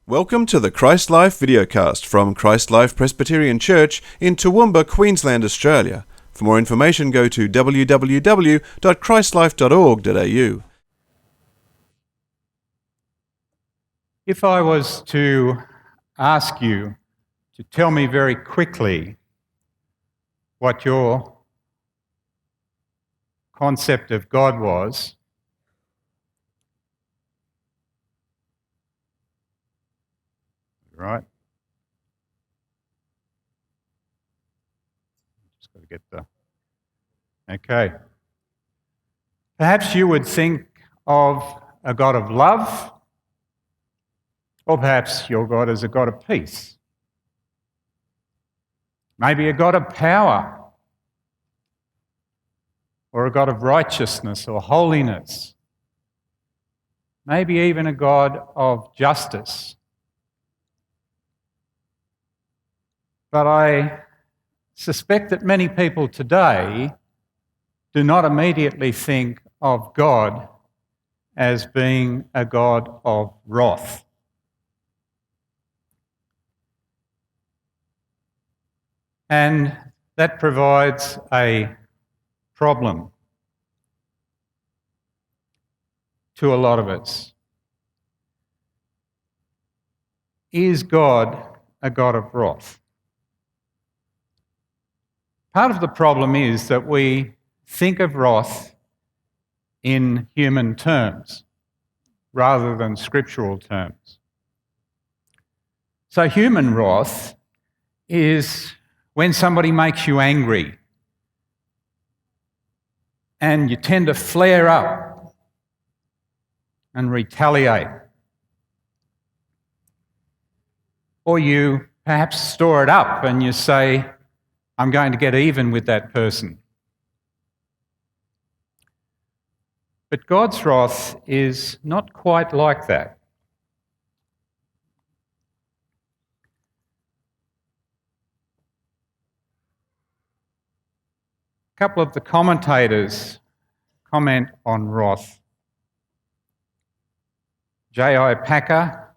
Welcome to the Christ Life videocast from Christ Life Presbyterian Church in Toowoomba, Queensland, Australia. For more information, go to www.christlife.org.au. If I was to ask you to tell me very quickly what your concept of God was, right? Just got to get the... Okay. Perhaps you would think of a God of love, or perhaps your God is a God of peace. Maybe a God of power, or a God of righteousness or holiness. Maybe even a God of justice. But I suspect that many people today do not immediately think of God as being a God of wrath. And that provides a problem to a lot of us. Is God a God of wrath? Part of the problem is that we think of wrath in human terms rather than scriptural terms. So human wrath is when somebody makes you angry and you tend to flare up and retaliate. Or you perhaps store it up and you say, I'm going to get even with that person. But God's wrath is not quite like that. A couple of the commentators comment on wrath. J.I. Packer,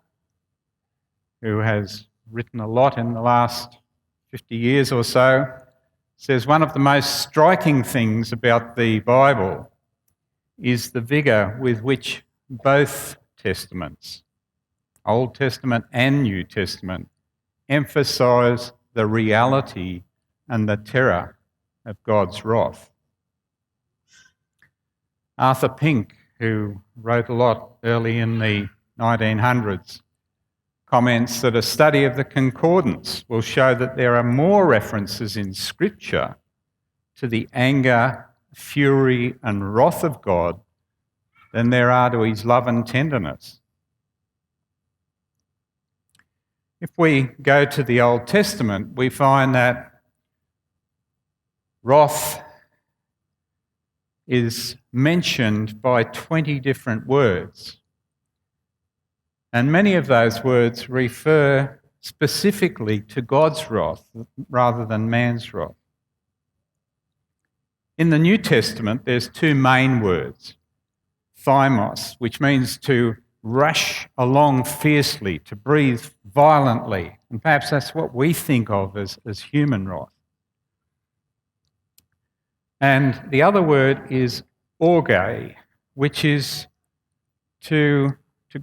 who has written a lot in the last 50 years or so, says one of the most striking things about the Bible is the vigour with which both Testaments, Old Testament and New Testament, emphasise the reality and the terror of God's wrath. Arthur Pink, who wrote a lot early in the 1900s, comments that a study of the Concordance will show that there are more references in Scripture to the anger, fury and wrath of God than there are to his love and tenderness. If we go to the Old Testament, we find that wrath is mentioned by 20 different words. And many of those words refer specifically to God's wrath rather than man's wrath. In the New Testament, there's two main words. Thymos, which means to rush along fiercely, to breathe violently. And perhaps that's what we think of as human wrath. And the other word is orge, which is to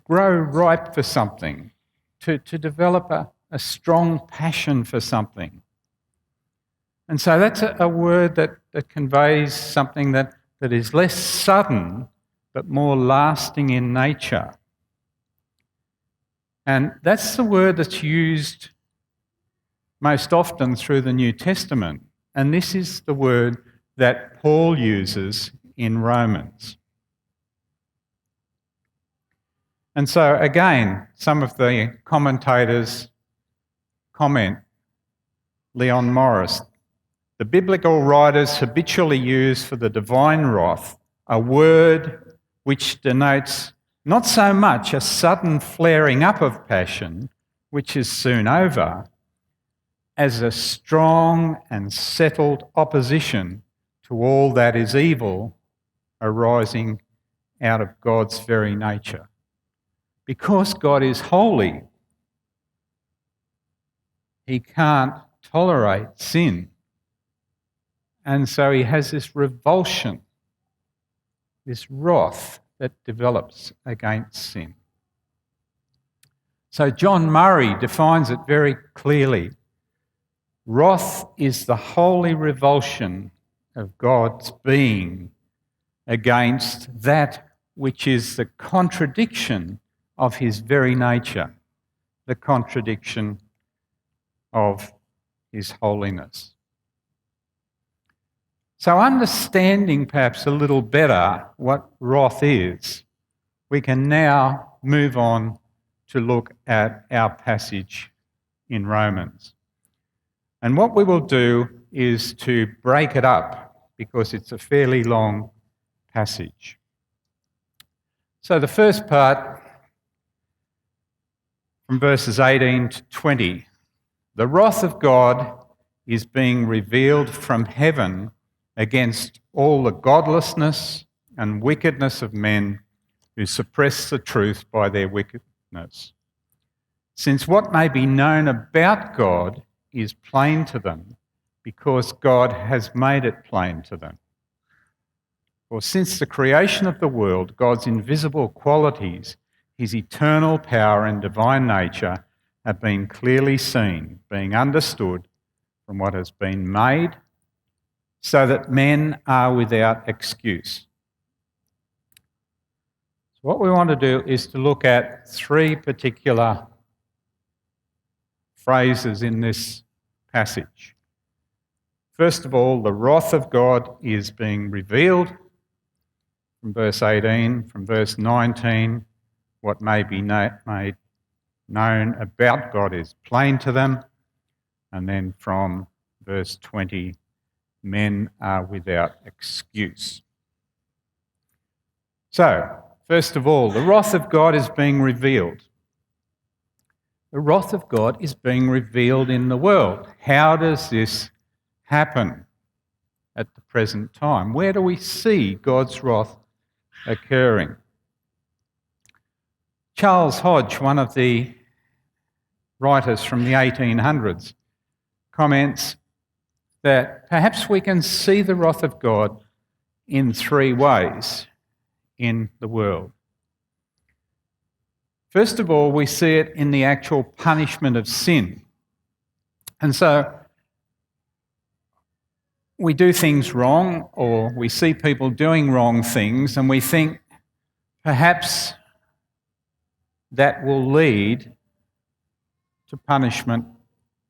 grow ripe for something, to develop a strong passion for something. And so that's a word that conveys something that is less sudden but more lasting in nature. And that's the word that's used most often through the New Testament. And this is the word that Paul uses in Romans. And so again, some of the commentators comment, Leon Morris, the biblical writers habitually use for the divine wrath a word which denotes not so much a sudden flaring up of passion, which is soon over, as a strong and settled opposition to all that is evil arising out of God's very nature. Because God is holy, he can't tolerate sin. And so he has this revulsion, this wrath that develops against sin. So John Murray defines it very clearly. Wrath is the holy revulsion of God's being against that which is the contradiction of his very nature, the contradiction of his holiness. So understanding perhaps a little better what wrath is, we can now move on to look at our passage in Romans. And what we will do is to break it up because it's a fairly long passage. So the first part, from verses 18 to 20, the wrath of God is being revealed from heaven against all the godlessness and wickedness of men who suppress the truth by their wickedness. Since what may be known about God is plain to them, because God has made it plain to them. For since the creation of the world, God's invisible qualities, his eternal power and divine nature, have been clearly seen, being understood from what has been made, so that men are without excuse. So what we want to do is to look at three particular phrases in this passage. First of all, the wrath of God is being revealed from verse 18. From verse 19, what may be made known about God is plain to them. And then from verse 20, men are without excuse. So, first of all, the wrath of God is being revealed. The wrath of God is being revealed in the world. How does this happen at the present time? Where do we see God's wrath occurring? Charles Hodge, one of the writers from the 1800s, comments that perhaps we can see the wrath of God in three ways in the world. First of all, we see it in the actual punishment of sin. And so we do things wrong, or we see people doing wrong things, and we think perhaps that will lead to punishment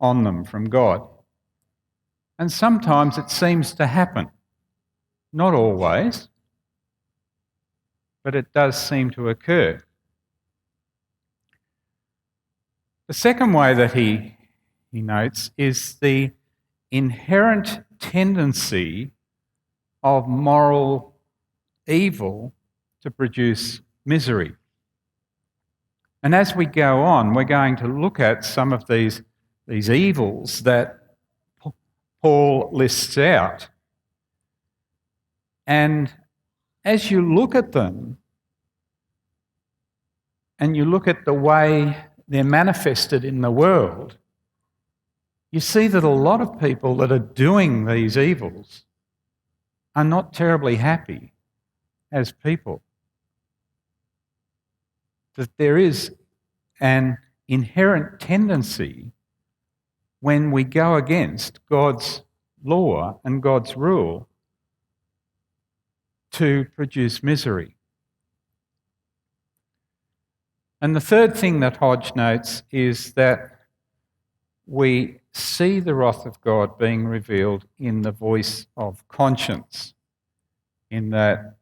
on them from God. And sometimes it seems to happen. Not always, but it does seem to occur. The second way that he notes is the inherent tendency of moral evil to produce misery. And as we go on, we're going to look at some of these evils that Paul lists out. And as you look at them, and you look at the way they're manifested in the world, you see that a lot of people that are doing these evils are not terribly happy as people. That there is an inherent tendency when we go against God's law and God's rule to produce misery. And the third thing that Hodge notes is that we see the wrath of God being revealed in the voice of conscience, in that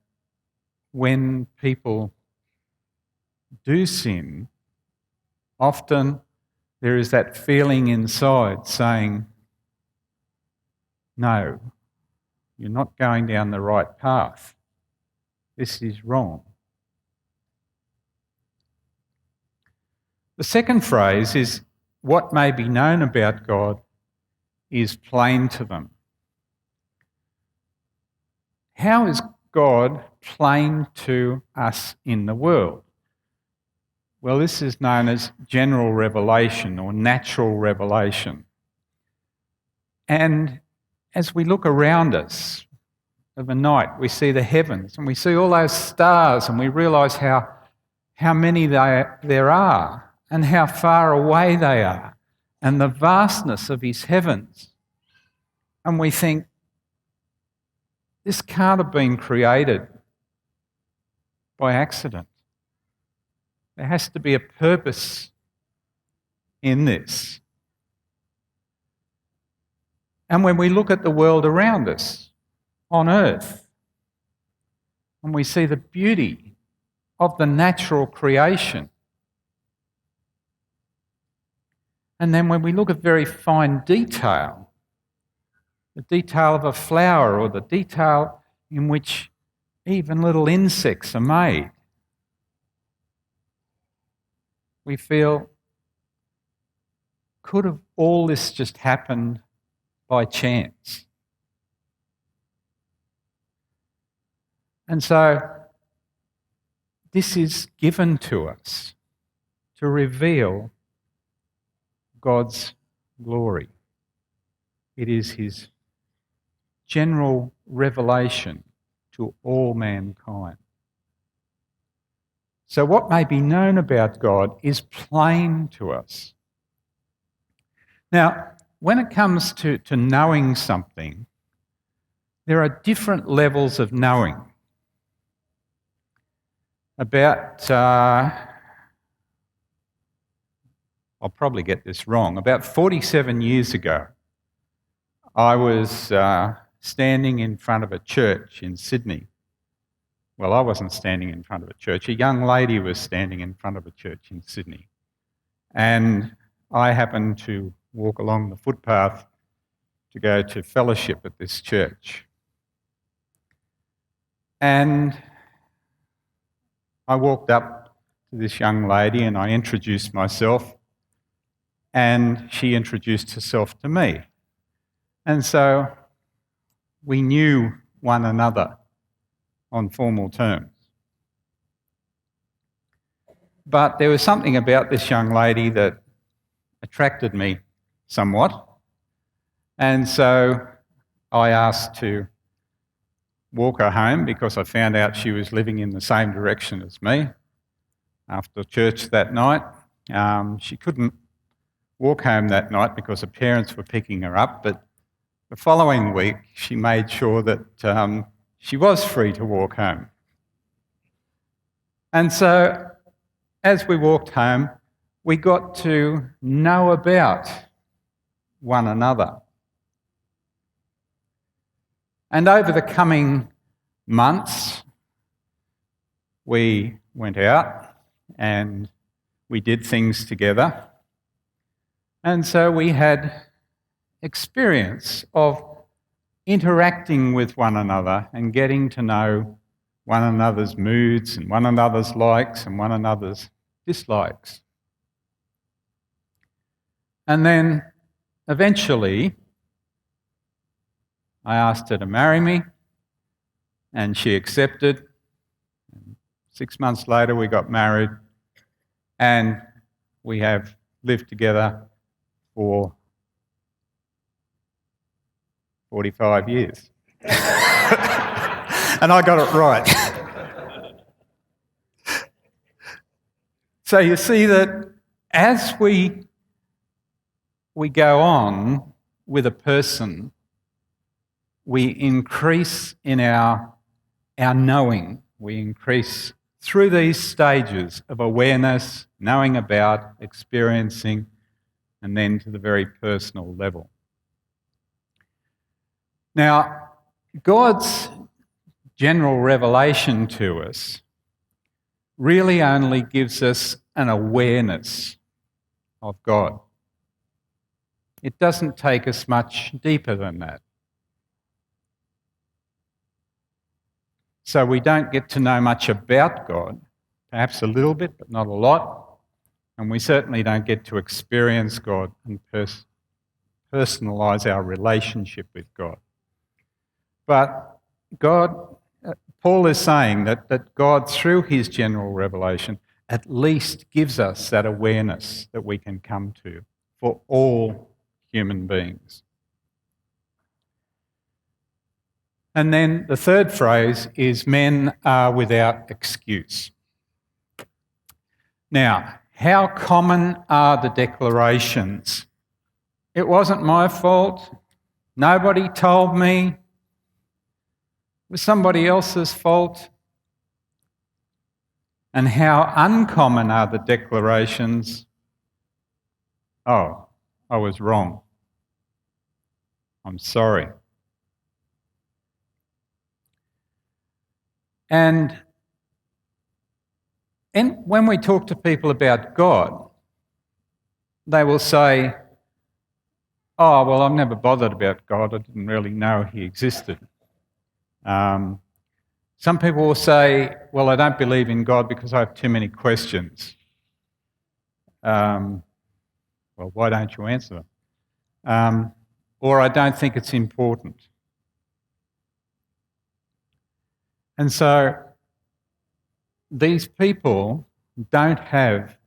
when people do sin, often there is that feeling inside saying, no, you're not going down the right path. This is wrong. The second phrase is, what may be known about God is plain to them. How is God plain to us in the world? Well, this is known as general revelation or natural revelation. And as we look around us of a night, we see the heavens and we see all those stars and we realise how many there are and how far away they are and the vastness of his heavens. And we think, this can't have been created by accident. There has to be a purpose in this. And when we look at the world around us on earth, and we see the beauty of the natural creation, and then when we look at very fine detail, the detail of a flower or the detail in which even little insects are made, we feel, could have all this just happened by chance? And so this is given to us to reveal God's glory. It is his general revelation to all mankind. So what may be known about God is plain to us. Now, when it comes to knowing something, there are different levels of knowing. I'll probably get this wrong, about 47 years ago, I was standing in front of a church in Sydney. Well, I wasn't standing in front of a church. A young lady was standing in front of a church in Sydney. And I happened to walk along the footpath to go to fellowship at this church. And I walked up to this young lady and I introduced myself, and she introduced herself to me. And so we knew one another on formal terms. But there was something about this young lady that attracted me somewhat. And so I asked to walk her home because I found out she was living in the same direction as me. After church that night, she couldn't walk home that night because her parents were picking her up, but the following week she made sure that she was free to walk home. And so as we walked home, we got to know about one another. And over the coming months, we went out and we did things together. And so we had experience of interacting with one another and getting to know one another's moods and one another's likes and one another's dislikes. And then eventually I asked her to marry me and she accepted. 6 months later we got married and we have lived together for 45 years. And I got it right. So you see that as we go on with a person, we increase in our knowing. We increase through these stages of awareness, knowing about, experiencing, and then to the very personal level. Now, God's general revelation to us really only gives us an awareness of God. It doesn't take us much deeper than that. So we don't get to know much about God, perhaps a little bit, but not a lot. And we certainly don't get to experience God and personalise our relationship with God. But God, Paul is saying that God, through his general revelation, at least gives us that awareness that we can come to for all human beings. And then the third phrase is men are without excuse. Now, how common are the declarations? It wasn't my fault. Nobody told me. It was somebody else's fault. And how uncommon are the declarations? Oh, I was wrong. I'm sorry. And when we talk to people about God, they will say, oh, well, I've never bothered about God. I didn't really know he existed. Some people will say, well, I don't believe in God because I have too many questions. Well, why don't you answer them? Or I don't think it's important. And so these people don't have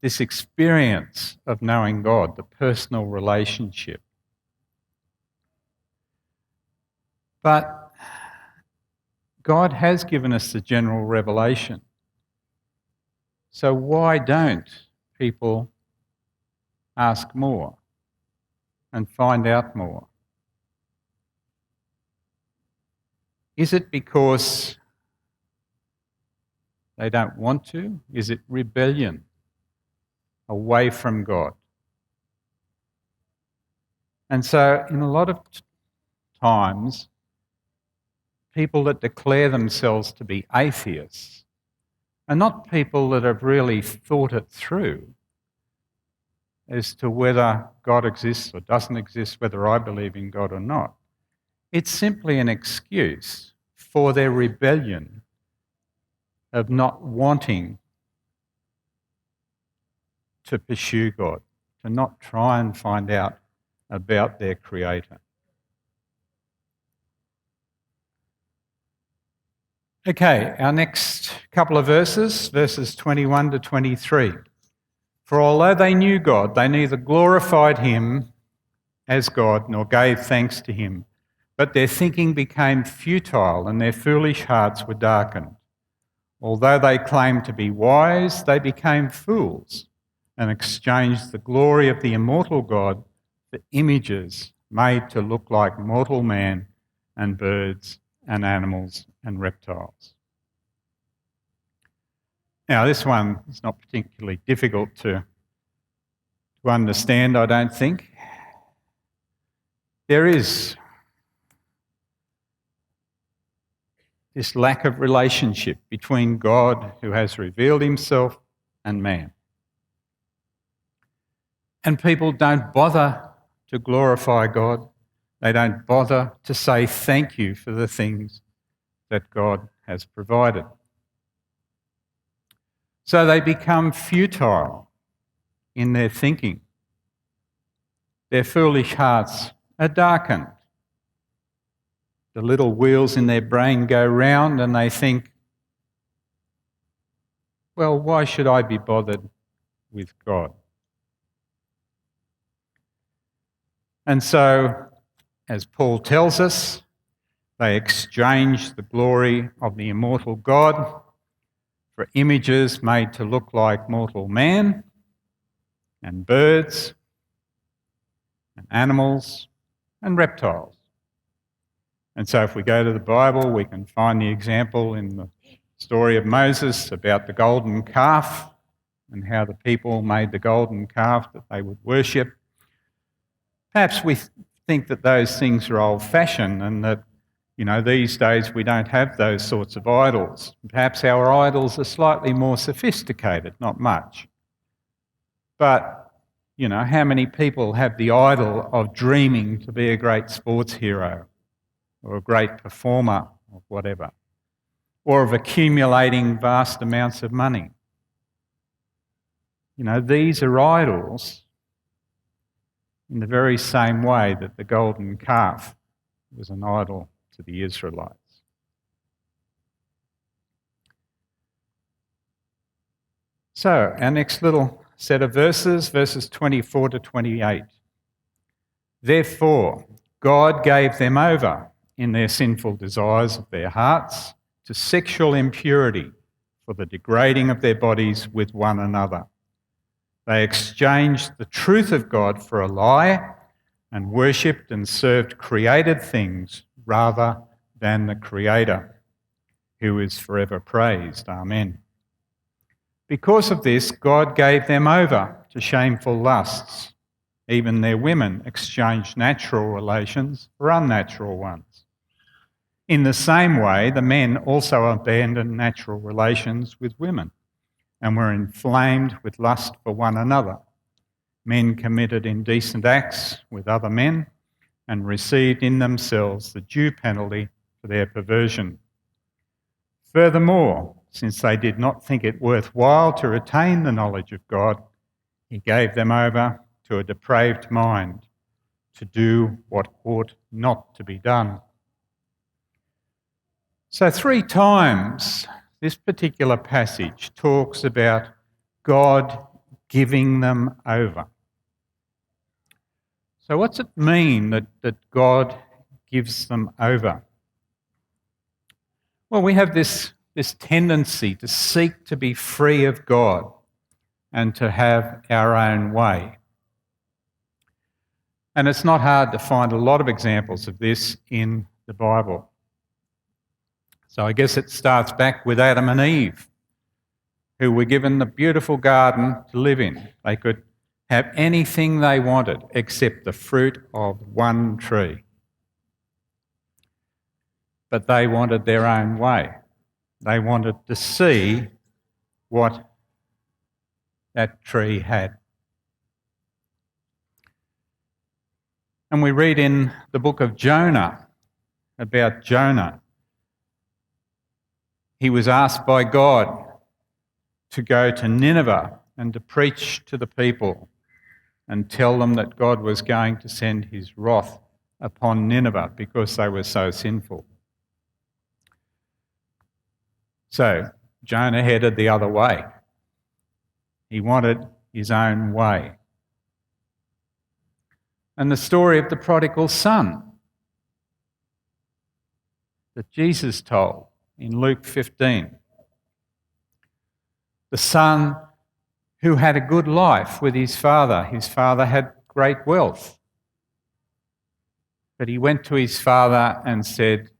this experience of knowing God, the personal relationship. But God has given us the general revelation. So why don't people ask more and find out more? Is it because they don't want to? Is it rebellion away from God? And so in a lot of times, people that declare themselves to be atheists are not people that have really thought it through as to whether God exists or doesn't exist, whether I believe in God or not. It's simply an excuse for their rebellion of not wanting to pursue God, to not try and find out about their Creator. Okay, our next couple of verses 21 to 23. For although they knew God, they neither glorified him as God nor gave thanks to him, but their thinking became futile and their foolish hearts were darkened. Although they claimed to be wise, they became fools and exchanged the glory of the immortal God for images made to look like mortal man and birds and animals and reptiles. Now, this one is not particularly difficult to understand, I don't think. There is this lack of relationship between God, who has revealed himself, and man. And people don't bother to glorify God. They don't bother to say thank you for the things that God has provided. So they become futile in their thinking. Their foolish hearts are darkened. The little wheels in their brain go round and they think, well, why should I be bothered with God? And so, as Paul tells us, they exchange the glory of the immortal God for images made to look like mortal man and birds and animals and reptiles. And so if we go to the Bible, we can find the example in the story of Moses about the golden calf and how the people made the golden calf that they would worship. Perhaps we think that those things are old-fashioned and that, these days we don't have those sorts of idols. Perhaps our idols are slightly more sophisticated, not much. But, how many people have the idol of dreaming to be a great sports hero or a great performer or whatever, or of accumulating vast amounts of money? These are idols in the very same way that the golden calf was an idol to the Israelites. So, our next little set of verses 24 to 28. Therefore, God gave them over in their sinful desires of their hearts, to sexual impurity for the degrading of their bodies with one another. They exchanged the truth of God for a lie and worshipped and served created things rather than the Creator, who is forever praised. Amen. Because of this, God gave them over to shameful lusts. Even their women exchanged natural relations for unnatural ones. In the same way, the men also abandoned natural relations with women and were inflamed with lust for one another. Men committed indecent acts with other men and received in themselves the due penalty for their perversion. Furthermore, since they did not think it worthwhile to retain the knowledge of God, he gave them over to a depraved mind to do what ought not to be done. So 3 times this particular passage talks about God giving them over. So what's it mean that God gives them over? Well, we have this tendency to seek to be free of God and to have our own way. And it's not hard to find a lot of examples of this in the Bible. So I guess it starts back with Adam and Eve, who were given the beautiful garden to live in. They could have anything they wanted except the fruit of one tree. But they wanted their own way. They wanted to see what that tree had. And we read in the book of Jonah about Jonah. He was asked by God to go to Nineveh and to preach to the people and tell them that God was going to send his wrath upon Nineveh because they were so sinful. So Jonah headed the other way. He wanted his own way. And the story of the prodigal son that Jesus told in Luke 15. The son who had a good life with his father. His father had great wealth. But he went to his father and said,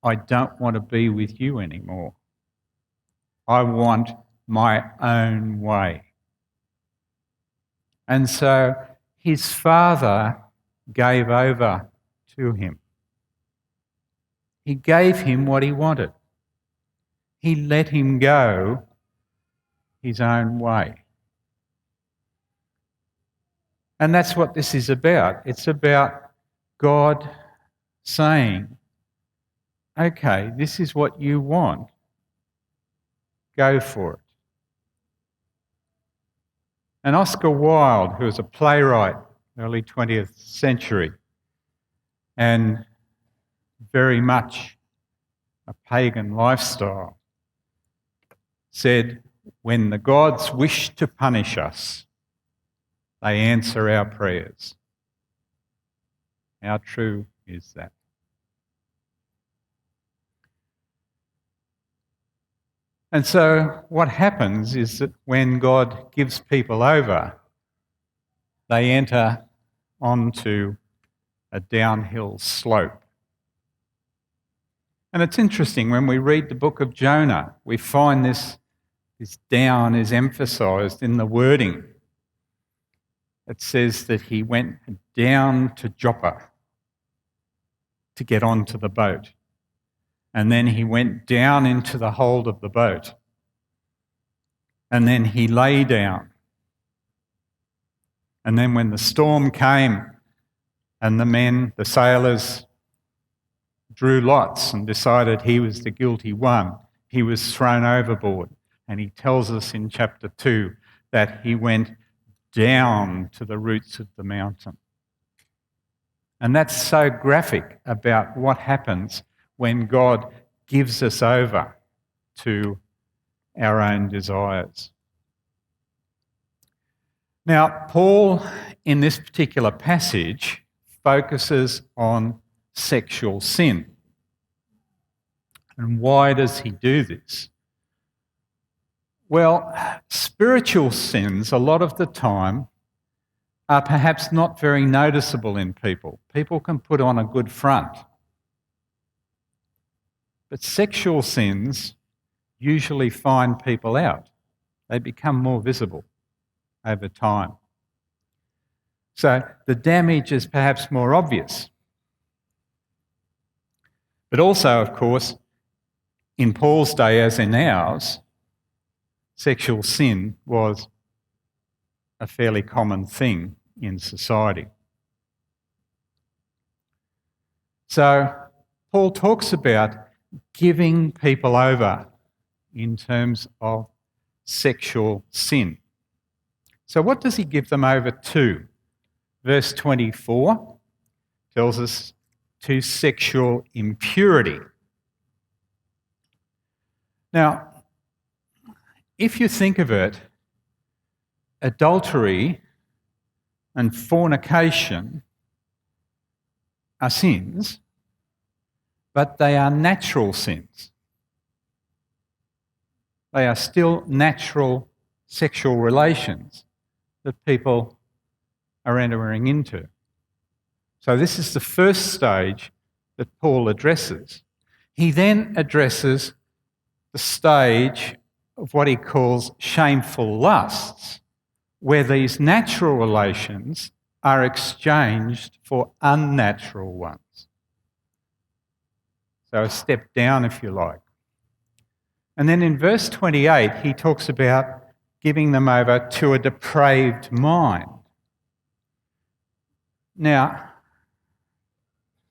I don't want to be with you anymore. I want my own way. And so his father gave over to him. He gave him what he wanted. He let him go his own way. And that's what this is about. It's about God saying, okay, this is what you want. Go for it. And Oscar Wilde, who was a playwright, early 20th century, and very much a pagan lifestyle, said, when the gods wish to punish us, they answer our prayers. How true is that? And so what happens is that when God gives people over, they enter onto a downhill slope. And it's interesting, when we read the book of Jonah, we find this down is emphasised in the wording. It says that he went down to Joppa to get onto the boat. And then he went down into the hold of the boat. And then he lay down. And then when the storm came and the sailors, drew lots and decided he was the guilty one, he was thrown overboard. And he tells us in chapter 2 that he went down to the roots of the mountain. And that's so graphic about what happens when God gives us over to our own desires. Now, Paul, in this particular passage, focuses on sexual sin. And why does he do this? Well, spiritual sins, a lot of the time, are perhaps not very noticeable in people. People can put on a good front. But sexual sins usually find people out. They become more visible over time. So the damage is perhaps more obvious. But also, of course, in Paul's day, as in ours, sexual sin was a fairly common thing in society. So Paul talks about giving people over in terms of sexual sin. So what does he give them over to? Verse 24 tells us to sexual impurity. Now, if you think of it, adultery and fornication are sins, but they are natural sins. They are still natural sexual relations that people are entering into. So this is the first stage that Paul addresses. He then addresses the stage of what he calls shameful lusts, where these natural relations are exchanged for unnatural ones. So a step down, if you like. And then in verse 28, he talks about giving them over to a depraved mind. Now,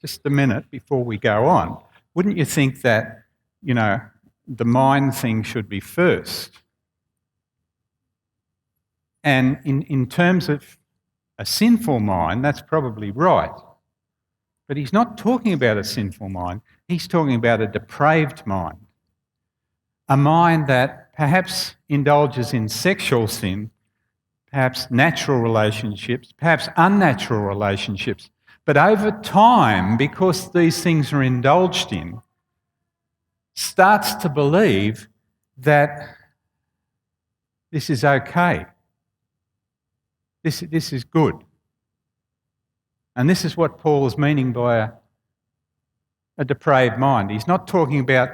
just a minute before we go on, wouldn't you think that, the mind thing should be first? And in terms of a sinful mind, that's probably right. But he's not talking about a sinful mind, he's talking about a depraved mind. A mind that perhaps indulges in sexual sin, perhaps natural relationships, perhaps unnatural relationships. But over time, because these things are indulged in, starts to believe that this is okay. This is good. And this is what Paul is meaning by a depraved mind. He's not talking about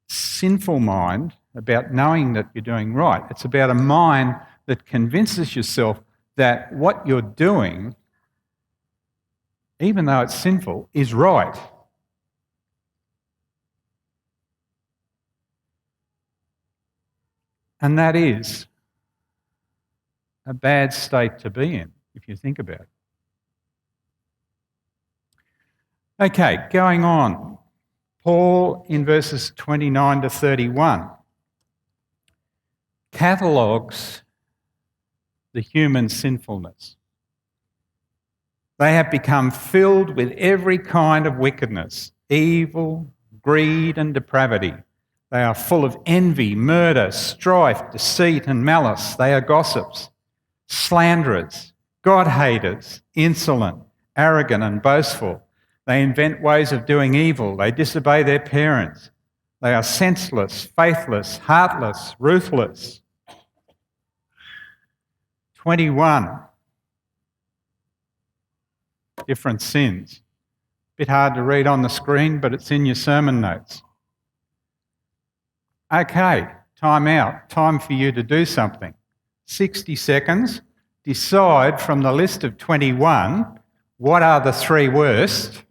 sinful mind, about knowing that you're doing right. It's about a mind that convinces yourself that what you're doing, even though it's sinful, is right. And that is a bad state to be in, if you think about it. Okay, going on. Paul, in verses 29 to 31, catalogues the human sinfulness. They have become filled with every kind of wickedness, evil, greed, and depravity. They are full of envy, murder, strife, deceit, and malice. They are gossips, slanderers, God-haters, insolent, arrogant, and boastful. They invent ways of doing evil. They disobey their parents. They are senseless, faithless, heartless, ruthless. 21 different sins. Bit hard to read on the screen, but it's in your sermon notes. Okay, time out. Time for you to do something. 60 seconds. Decide from the list of 21 what are the 3 worst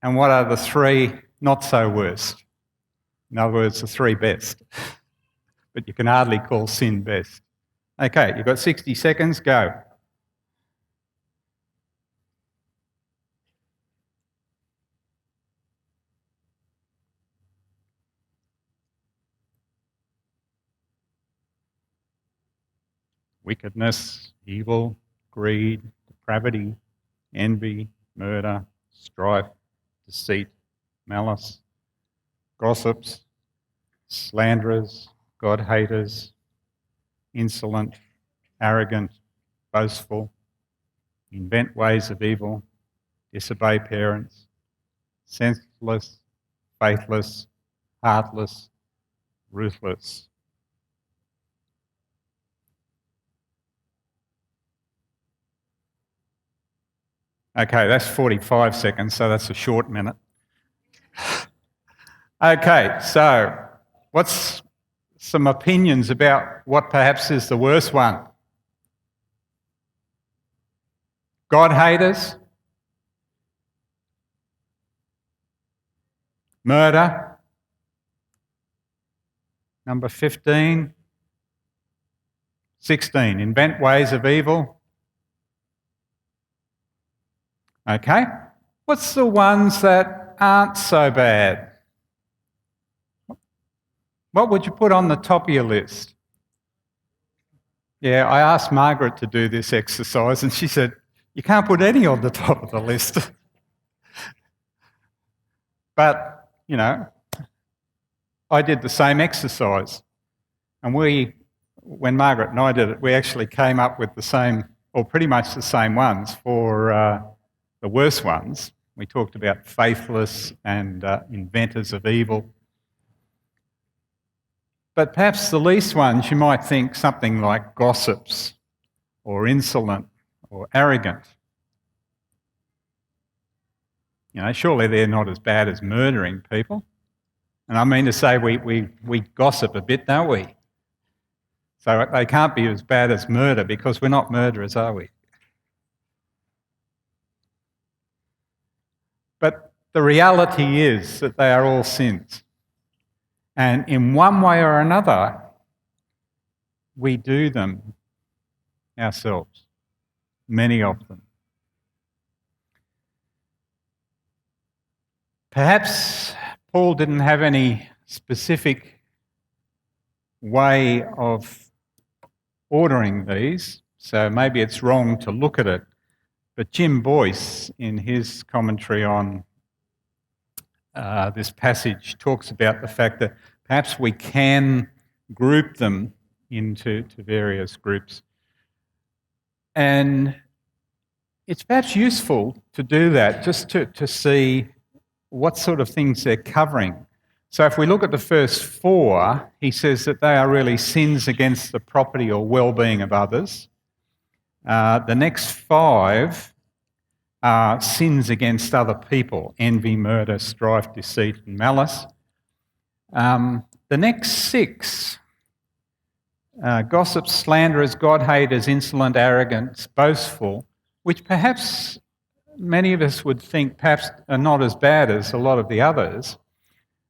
and what are the 3 not so worst. In other words, the 3 best. But you can hardly call sin best. Okay, you've got 60 seconds, go. Wickedness, evil, greed, depravity, envy, murder, strife, deceit, malice, gossips, slanderers, God-haters, insolent, arrogant, boastful, invent ways of evil, disobey parents, senseless, faithless, heartless, ruthless. Okay, that's 45 seconds, so that's a short minute. Okay, so what's some opinions about what perhaps is the worst one? God-haters? Murder? Number 15. 16. Invent ways of evil. Okay. What's the ones that aren't so bad? What would you put on the top of your list? Yeah, I asked Margaret to do this exercise and she said, you can't put any on the top of the list. But, you know, I did the same exercise. And when Margaret and I did it, we actually came up with the same, or pretty much the same ones for the worst ones. We talked about faithless and inventors of evil. But perhaps the least ones, you might think something like gossips or insolent or arrogant. You know, surely they're not as bad as murdering people. And I mean to say we gossip a bit, don't we? So they can't be as bad as murder because we're not murderers, are we? But the reality is that they are all sins. And in one way or another, we do them ourselves, many of them. Perhaps Paul didn't have any specific way of ordering these, so maybe it's wrong to look at it. But Jim Boyce, in his commentary on this passage, talks about the fact that perhaps we can group them into various groups. And it's perhaps useful to do that, just to see what sort of things they're covering. So if we look at the first 4, he says that they are really sins against the property or well-being of others. The next 5 are sins against other people: envy, murder, strife, deceit, and malice. The next 6, gossips, slanderers, God-haters, insolent, arrogant, boastful, which perhaps many of us would think perhaps are not as bad as a lot of the others,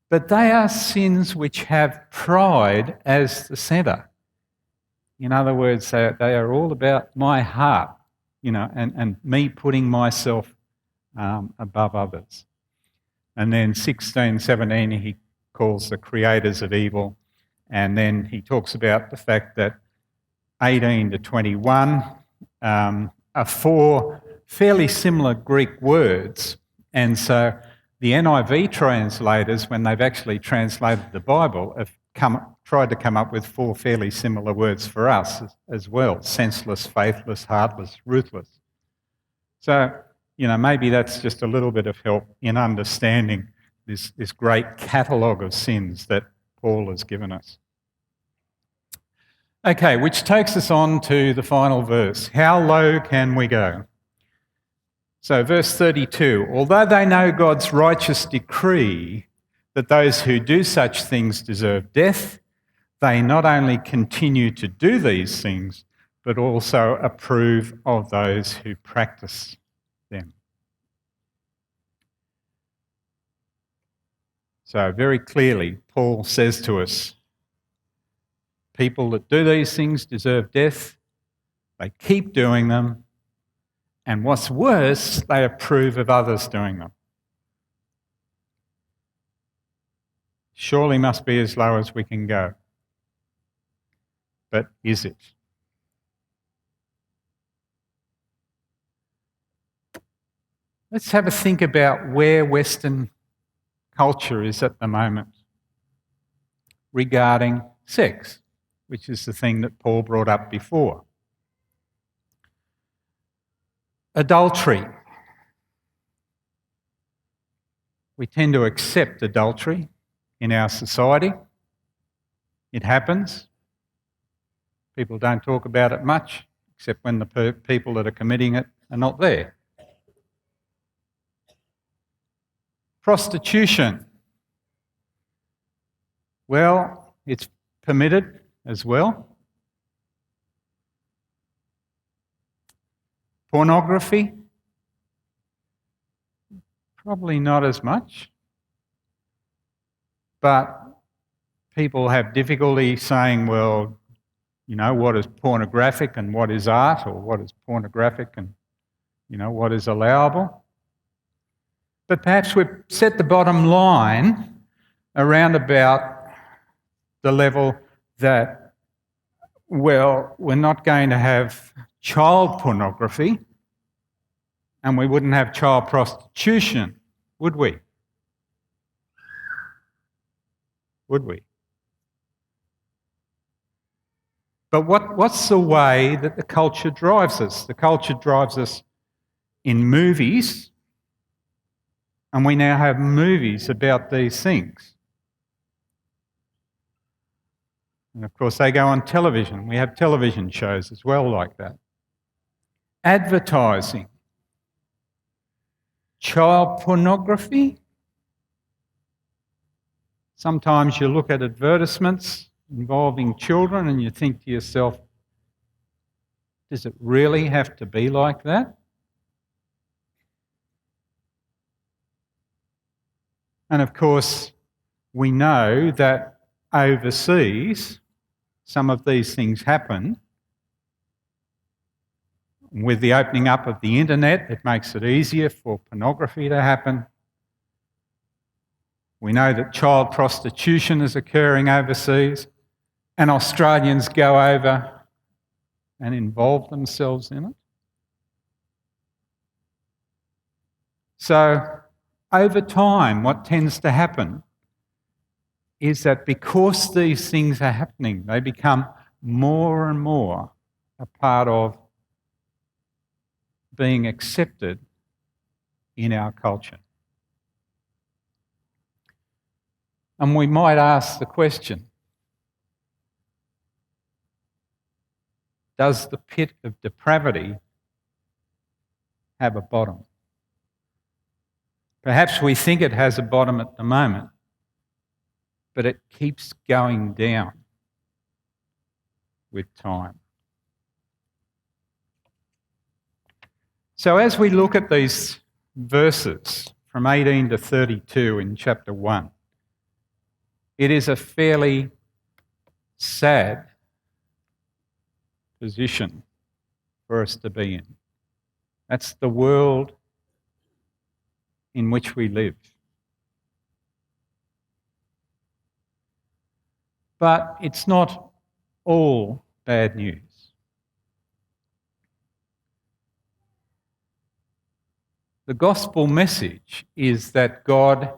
but they are sins which have pride as the centre. In other words, they are all about my heart, you know, and me putting myself above others. And then 16, 17, he calls the creators of evil. And then he talks about the fact that 18 to 21 are 4 fairly similar Greek words. And so the NIV translators, when they've actually translated the Bible, have tried to come up with 4 fairly similar words for us as well: senseless, faithless, heartless, ruthless. So, you know, maybe that's just a little bit of help in understanding this great catalogue of sins that Paul has given us. Okay, which takes us on to the final verse. How low can we go? So verse 32, although they know God's righteous decree that those who do such things deserve death, they not only continue to do these things, but also approve of those who practice them. So very clearly, Paul says to us, people that do these things deserve death, they keep doing them, and what's worse, they approve of others doing them. Surely must be as low as we can go. But is it? Let's have a think about where Western culture is at the moment regarding sex, which is the thing that Paul brought up before. Adultery. We tend to accept adultery in our society. It happens. People don't talk about it much, except when the people that are committing it are not there. Prostitution. Well, it's permitted as well. Pornography. Probably not as much. But people have difficulty saying, well, you know, what is pornographic and what is art, or what is pornographic and, you know, what is allowable. But perhaps we've set the bottom line around about the level that, well, we're not going to have child pornography and we wouldn't have child prostitution, would we? Would we? But what's the way that the culture drives us? The culture drives us in movies, and we now have movies about these things. And of course, they go on television. We have television shows as well like that. Advertising. Child pornography. Sometimes you look at advertisements involving children and you think to yourself, does it really have to be like that? And of course, we know that overseas, some of these things happen. With the opening up of the internet, it makes it easier for pornography to happen. We know that child prostitution is occurring overseas, and Australians go over and involve themselves in it. So, over time, what tends to happen is that because these things are happening, they become more and more a part of being accepted in our culture. And we might ask the question, does the pit of depravity have a bottom? Perhaps we think it has a bottom at the moment, but it keeps going down with time. So as we look at these verses from 18 to 32 in chapter 1, it is a fairly sad position for us to be in. That's the world in which we live. But it's not all bad news. The gospel message is that God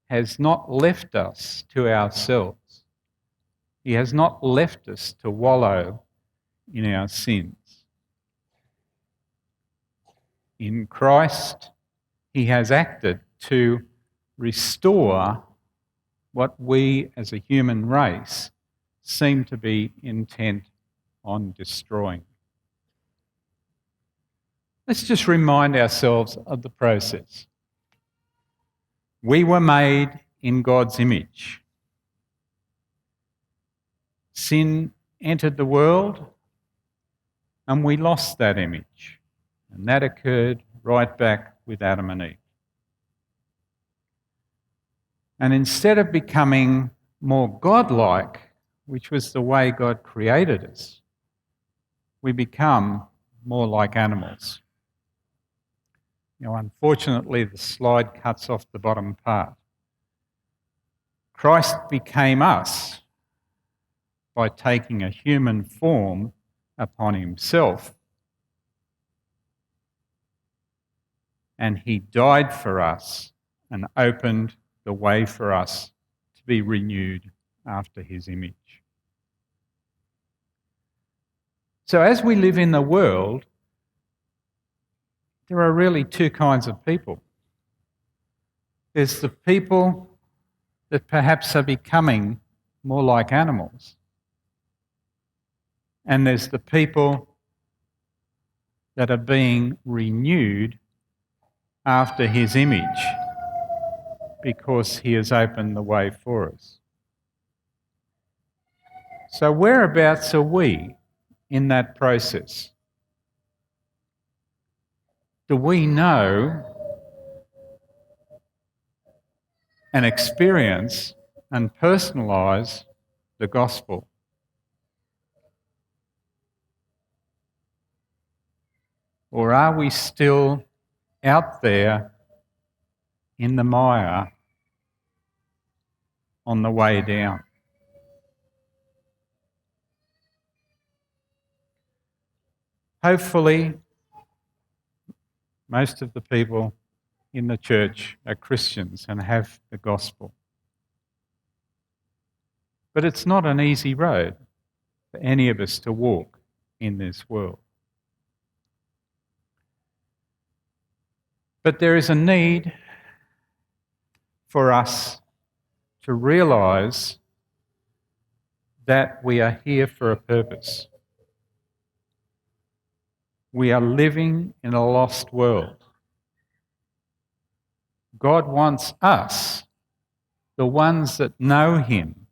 has not left us to ourselves. He has not left us to wallow in our sins. In Christ, He has acted to restore what we as a human race seem to be intent on destroying. Let's just remind ourselves of the process. We were made in God's image. Sin entered the world and we lost that image. And that occurred right back with Adam and Eve. And instead of becoming more godlike, which was the way God created us, we become more like animals. Unfortunately, the slide cuts off the bottom part. Christ became us by taking a human form upon Himself. And He died for us and opened the way for us to be renewed after His image. So as we live in the world, there are really two kinds of people. There's the people that perhaps are becoming more like animals. And there's the people that are being renewed after his image because he has opened the way for us. So whereabouts are we in that process? Do we know and experience and personalise the gospel? Or are we still out there in the mire on the way down? Hopefully, most of the people in the church are Christians and have the gospel. But it's not an easy road for any of us to walk in this world. But there is a need for us to realise that we are here for a purpose. We are living in a lost world. God wants us, the ones that know him,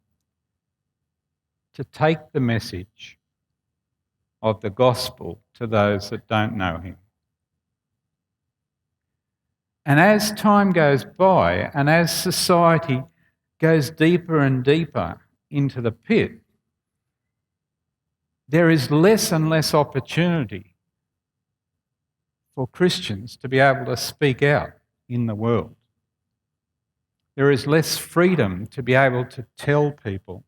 to take the message of the gospel to those that don't know him. And as time goes by and as society goes deeper and deeper into the pit, there is less and less opportunity for Christians to be able to speak out in the world. There is less freedom to be able to tell people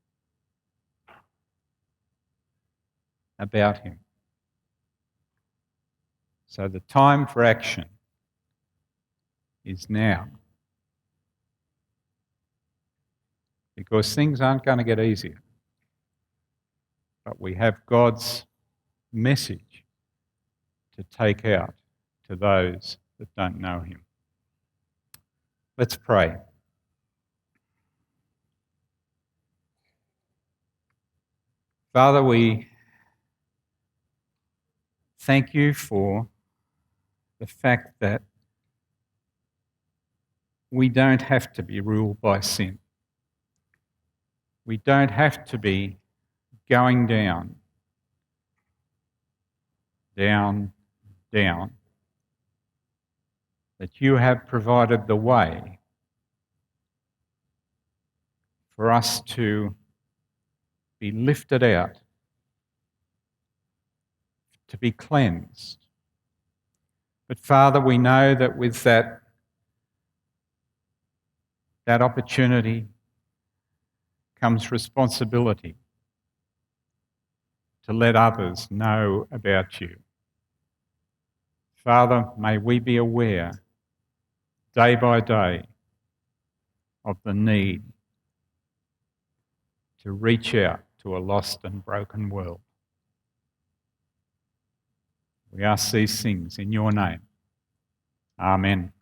about him. So the time for action is now. Because things aren't going to get easier. But we have God's message to take out to those that don't know him. Let's pray. Father, we thank you for the fact that we don't have to be ruled by sin. We don't have to be going down, down, down. That you have provided the way for us to be lifted out, to be cleansed. But Father, we know that with that opportunity comes responsibility to let others know about you. Father, may we be aware day by day of the need to reach out to a lost and broken world. We ask these things in your name. Amen.